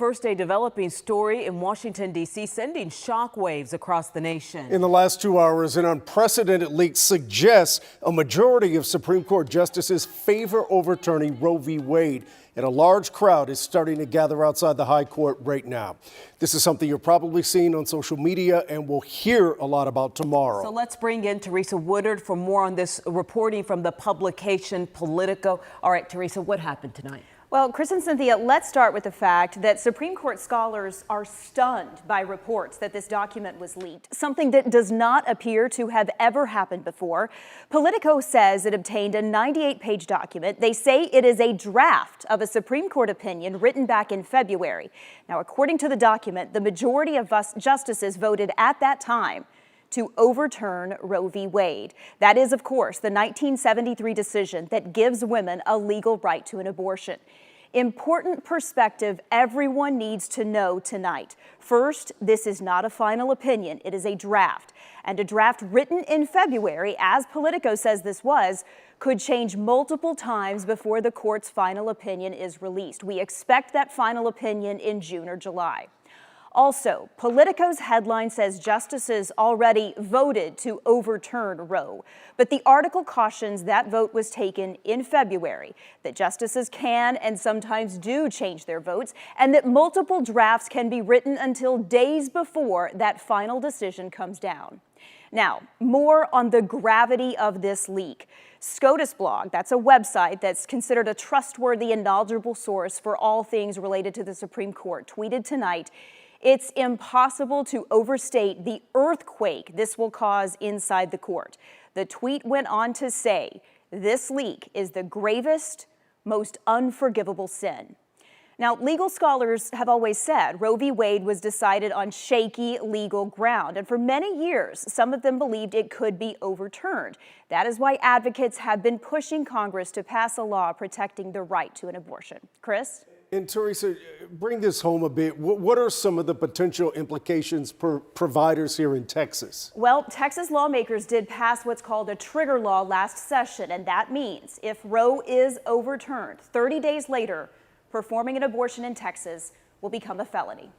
First, a developing story in Washington, D.C., sending shockwaves across the nation. In the last 2 hours, an unprecedented leak suggests a majority of Supreme Court justices favor overturning Roe v. Wade, and a large crowd is starting to gather outside the high court right now. This is something you're probably seeing on social media and we'll hear a lot about tomorrow. So let's bring in Teresa Woodard for more on this reporting from the publication Politico. All right, Teresa, what happened tonight? Well, Chris and Cynthia, let's start with the fact that Supreme Court scholars are stunned by reports that this document was leaked, something that does not appear to have ever happened before. Politico says it obtained a 98-page document. They say it is a draft of a Supreme Court opinion written back in February. Now, according to the document, the majority of justices voted at that time to overturn Roe v. Wade. That is, of course, the 1973 decision that gives women a legal right to an abortion. Important perspective everyone needs to know tonight. First, this is not a final opinion. It is a draft. And a draft written in February, as Politico says this was, could change multiple times before the court's final opinion is released. We expect that final opinion in June or July. Also, Politico's headline says justices already voted to overturn Roe, but the article cautions that vote was taken in February, that justices can and sometimes do change their votes, and that multiple drafts can be written until days before that final decision comes down. Now, more on the gravity of this leak. SCOTUS blog, that's a website that's considered a trustworthy and knowledgeable source for all things related to the Supreme Court, tweeted tonight, "It's impossible to overstate the earthquake this will cause inside the court." The tweet went on to say, "This leak is the gravest, most unforgivable sin." Now, legal scholars have always said Roe v. Wade was decided on shaky legal ground, and for many years, some of them believed it could be overturned. That is why advocates have been pushing Congress to pass a law protecting the right to an abortion. Chris? And Teresa, bring this home a bit. What are some of the potential implications for providers here in Texas? Well, Texas lawmakers did pass what's called a trigger law last session, and that means if Roe is overturned, 30 days later, performing an abortion in Texas will become a felony.